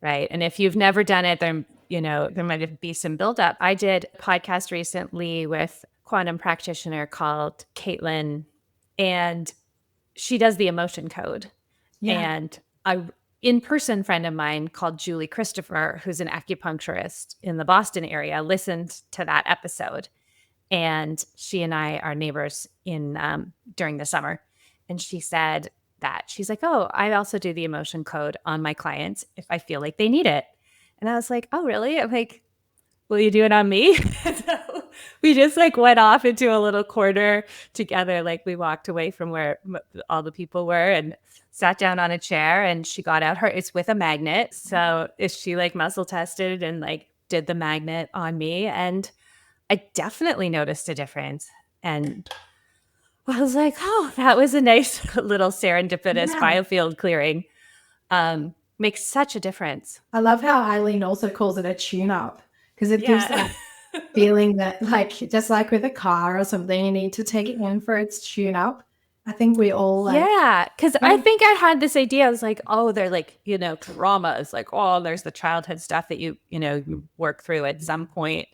Right. And if you've never done it, there might be some buildup. I did a podcast recently with quantum practitioner called Caitlin, and she does the emotion code. Yeah. And a in-person friend of mine called Julie Christopher, who's an acupuncturist in the Boston area, listened to that episode. And she and I are neighbors during the summer. And she said that she's like, oh, I also do the emotion code on my clients if I feel like they need it. And I was like, oh, really? I'm like, will you do it on me? So we just like went off into a little corner together. Like we walked away from where all the people were and sat down on a chair, and she got out it's with a magnet. So she like muscle tested and like did the magnet on me. And I definitely noticed a difference. And I was like, oh, that was a nice little serendipitous biofield clearing. Makes such a difference. I love how Eileen also calls it a tune-up, because it gives that feeling that, like, just like with a car or something, you need to take it in for its tune-up. I think we all because I think I had this idea. I was like, oh, they're like, trauma is like, oh, there's the childhood stuff that you work through at some point.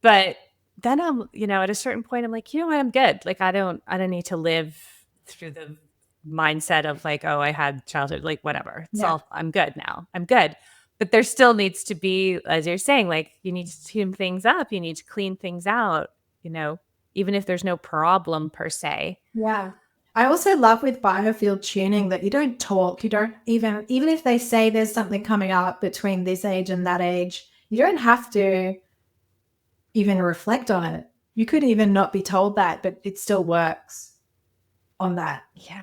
But then I'm, at a certain point, I'm like, you know what, I'm good. Like, I don't need to live through the mindset of like, oh, I had childhood, like whatever. I'm good now. I'm good. But there still needs to be, as you're saying, like you need to tune things up. You need to clean things out, even if there's no problem per se. Yeah. I also love with biofield tuning that you don't talk. You don't even if they say there's something coming up between this age and that age, you don't have to even reflect on it. You could even not be told that, but it still works on that. Yeah.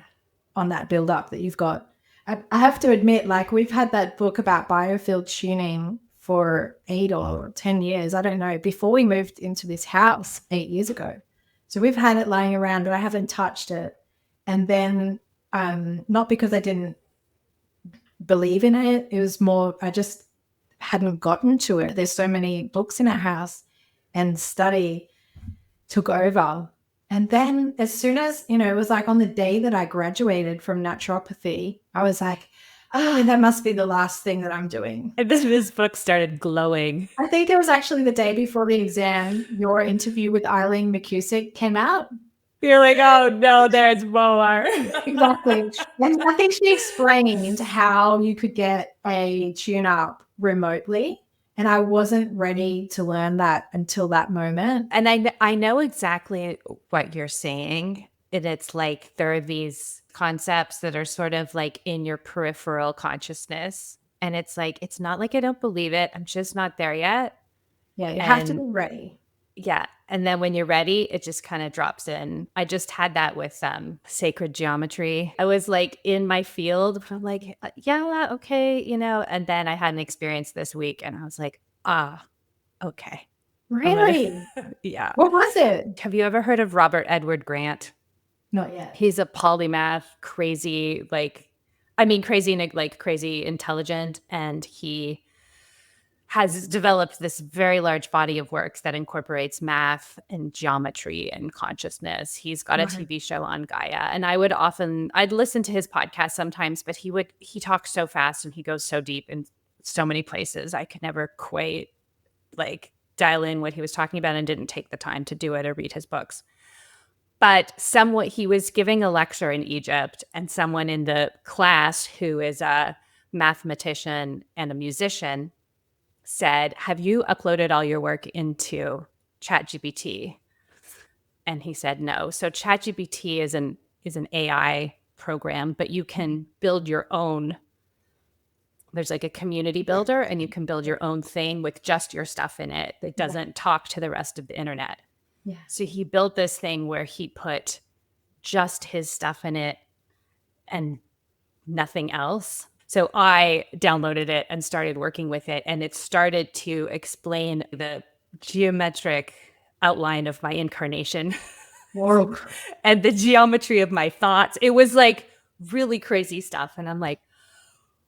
On that build up that you've got. I have to admit, like, we've had that book about biofield tuning for 8 or 10 years. I don't know, before we moved into this house 8 years ago. So we've had it lying around, but I haven't touched it. And then not because I didn't believe in it. It was more, I just hadn't gotten to it. There's so many books in our house, and study took over. And then as soon as, it was like on the day that I graduated from naturopathy, I was like, oh, that must be the last thing that I'm doing. And this book started glowing. I think it was actually the day before the exam, your interview with Eileen McCusick came out. You're like, oh no, there's more. Exactly. And I think she explained how you could get a tune-up remotely. And I wasn't ready to learn that until that moment. And I know exactly what you're saying. And it's like there are these concepts that are sort of like in your peripheral consciousness. And it's like, it's not like I don't believe it. I'm just not there yet. Yeah, you have to be ready. Yeah. And then when you're ready, it just kind of drops in. I just had that with sacred geometry. I was like in my field, but I'm like, yeah, okay, and then I had an experience this week and I was like, okay. Really? Yeah. What was it? Have you ever heard of Robert Edward Grant? Not yet. He's a polymath, crazy intelligent. And he has developed this very large body of works that incorporates math and geometry and consciousness. He's got a TV show on Gaia. And I'd listen to his podcast sometimes, but he talks so fast and he goes so deep and so many places. I could never quite like dial in what he was talking about and didn't take the time to do it or read his books. But he was giving a lecture in Egypt, and someone in the class who is a mathematician and a musician said, "Have you uploaded all your work into ChatGPT?" And he said no. So ChatGPT is an AI program, but you can build your own. There's like a community builder, and you can build your own thing with just your stuff in it that doesn't talk to the rest of the internet. Yeah. So he built this thing where he put just his stuff in it and nothing else. So I downloaded it and started working with it, and it started to explain the geometric outline of my incarnation and the geometry of my thoughts. It was like really crazy stuff. And I'm like,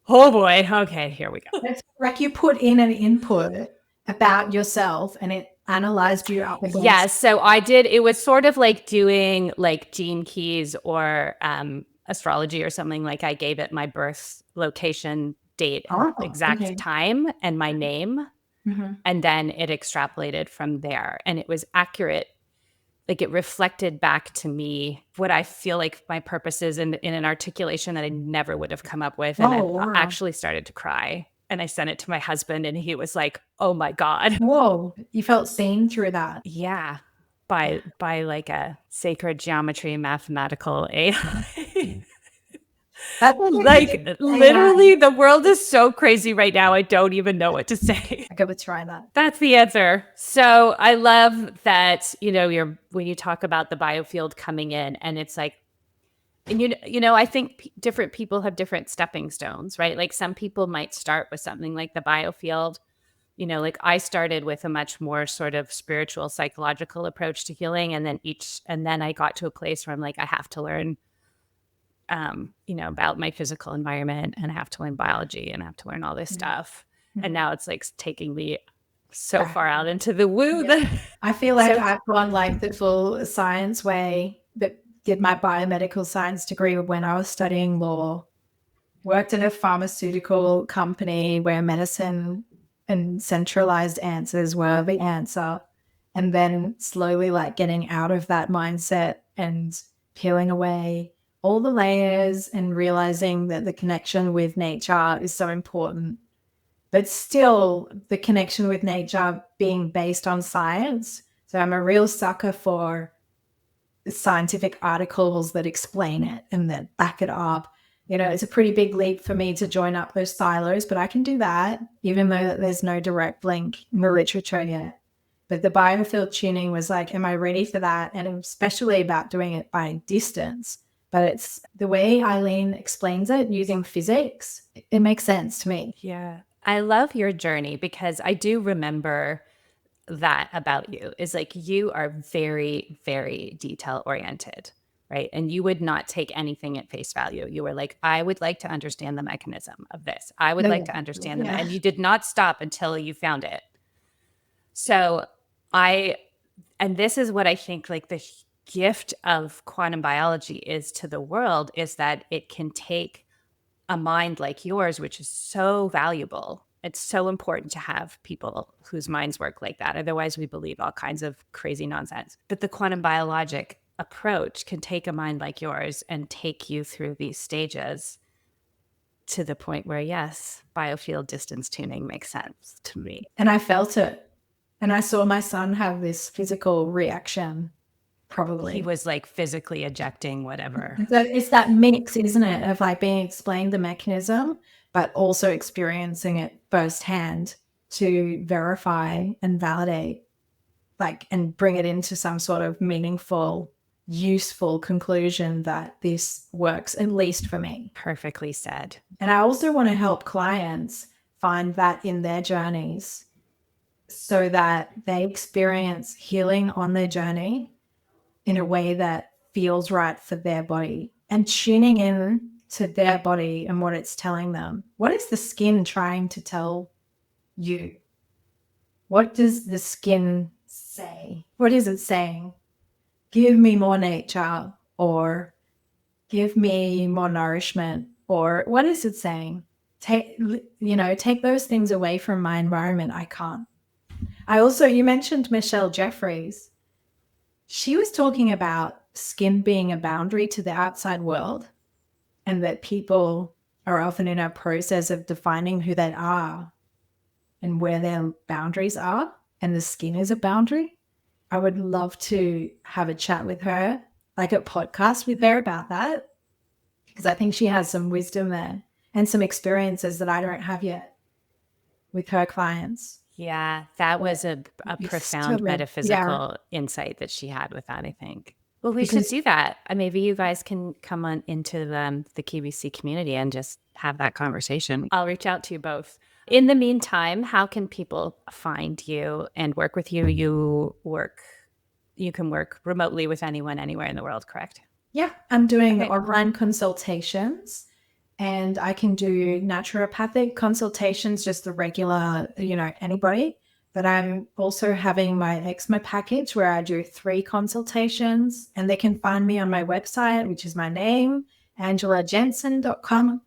oh boy, okay, here we go. It's like you put in an input about yourself and it analyzed you up against. Yeah, so I did. It was sort of like doing like gene keys or astrology or something. Like I gave it my birth location, date, exact time, and my name. And then it extrapolated from there. And it was accurate. Like it reflected back to me what I feel like my purpose is in an articulation that I never would have come up with. And I actually started to cry. And I sent it to my husband, and he was like, "Oh my God." Whoa. You felt seen through that. Yeah. By like a sacred geometry mathematical AI. That's like literally the world is so crazy right now. I don't even know what to say. I could try that. That's the answer. So I love that, when you talk about the biofield coming in, and it's like, and I think different people have different stepping stones, right? Like some people might start with something like the biofield. Like I started with a much more sort of spiritual, psychological approach to healing. And then I got to a place where I'm like, I have to learn, about my physical environment, and I have to learn biology, and I have to learn all this stuff. And now it's like taking me so far out into the woo. Yeah. I feel like I've gone like the full science way, but did my biomedical science degree when I was studying law, worked in a pharmaceutical company where medicine and centralized answers were the answer. And then slowly like getting out of that mindset and peeling away all the layers and realizing that the connection with nature is so important. But still the connection with nature being based on science. So I'm a real sucker for scientific articles that explain it and that back it up. It's a pretty big leap for me to join up those silos, but I can do that, even though there's no direct link in the literature yet. But the biofield tuning was like, am I ready for that? And especially about doing it by distance. But it's the way Eileen explains it using physics. It makes sense to me. Yeah. I love your journey because I do remember that about you is like you are very, very detail oriented, right? And you would not take anything at face value. You were like, I would like to understand the mechanism of this. I would like to understand them. And you did not stop until you found it. So and this is what I think like the gift of quantum biology is to the world, is that it can take a mind like yours, which is so valuable. It's so important to have people whose minds work like that. Otherwise, we believe all kinds of crazy nonsense. But the quantum biologic approach can take a mind like yours and take you through these stages to the point where, yes, biofield distance tuning makes sense to me. And I felt it. And I saw my son have this physical reaction. Probably. He was like physically ejecting whatever. So it's that mix, isn't it, of like being explained the mechanism, but also experiencing it firsthand to verify and validate, like, and bring it into some sort of meaningful, useful conclusion that this works, at least for me. Perfectly said. And I also want to help clients find that in their journeys so that they experience healing on their journey in a way that feels right for their body, and tuning in to their body and what it's telling them. What is the skin trying to tell you? What does the skin say? What is it saying? Give me more nature, or give me more nourishment, or what is it saying? take those things away from my environment, I can't. You mentioned Michelle Jeffries. She was talking about skin being a boundary to the outside world, and that people are often in a process of defining who they are and where their boundaries are, and the skin is a boundary. I would love to have a chat with her, like a podcast with her about that, because I think she has some wisdom there and some experiences that I don't have yet with her clients. Yeah, that was a profound metaphysical insight that she had with that, I think. Well, we should do that. Maybe you guys can come on into the QVC community and just have that conversation. I'll reach out to you both. In the meantime, how can people find you and work with you? You can work remotely with anyone, anywhere in the world, correct? Yeah, I'm doing online consultations, and I can do naturopathic consultations, just the regular, anybody. But I'm also having my eczema package where I do 3 consultations, and they can find me on my website, which is my name, angelajensen.com,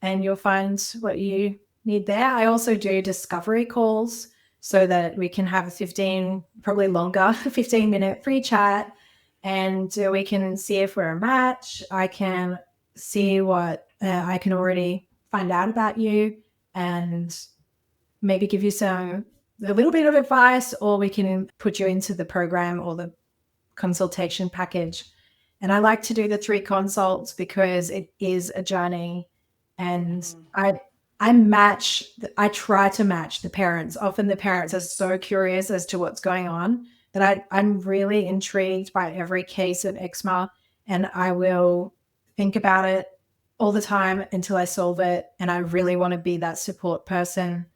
and you'll find what you need there. I also do discovery calls so that we can have a 15-minute free chat, and we can see if we're a match. I can see what I can already find out about you and maybe give you a little bit of advice, or we can put you into the program or the consultation package. And I like to do the 3 consults because it is a journey, and I try to match the parents. Often the parents are so curious as to what's going on that I'm really intrigued by every case of eczema, and I will think about it all the time until I solve it. And I really want to be that support person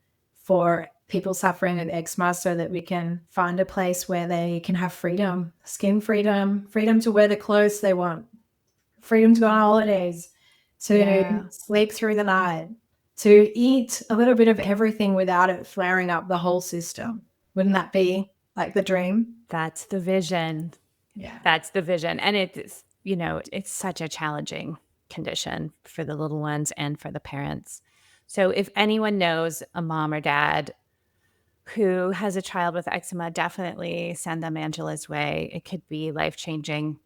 for people suffering with eczema so that we can find a place where they can have freedom, skin freedom, freedom to wear the clothes they want, freedom to go on holidays, to sleep through the night, to eat a little bit of everything without it flaring up the whole system. Wouldn't that be like the dream? That's the vision. Yeah. That's the vision. And it's, it's such a challenging condition for the little ones and for the parents. So if anyone knows a mom or dad who has a child with eczema, definitely send them Angela's way. It could be life-changing,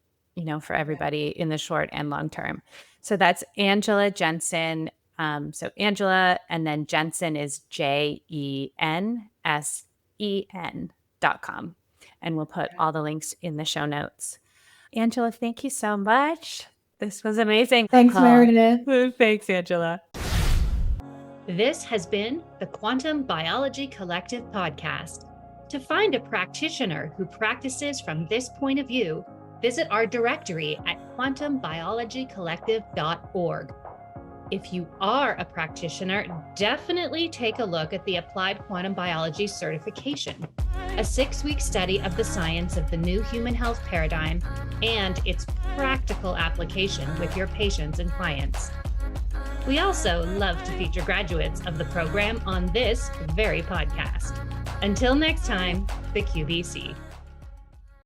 for everybody in the short and long term. So that's Angela Jensen. So Angela, and then Jensen is JENSEN.com. And we'll put all the links in the show notes. Angela, thank you so much. This was amazing. Thanks, Meredith. Thanks, Angela. This has been the Quantum Biology Collective podcast. To find a practitioner who practices from this point of view, visit our directory at quantumbiologycollective.org. If you are a practitioner, definitely take a look at the Applied Quantum Biology Certification, a 6-week study of the science of the new human health paradigm and its practical application with your patients and clients. We also love to feature graduates of the program on this very podcast. Until next time, the QBC.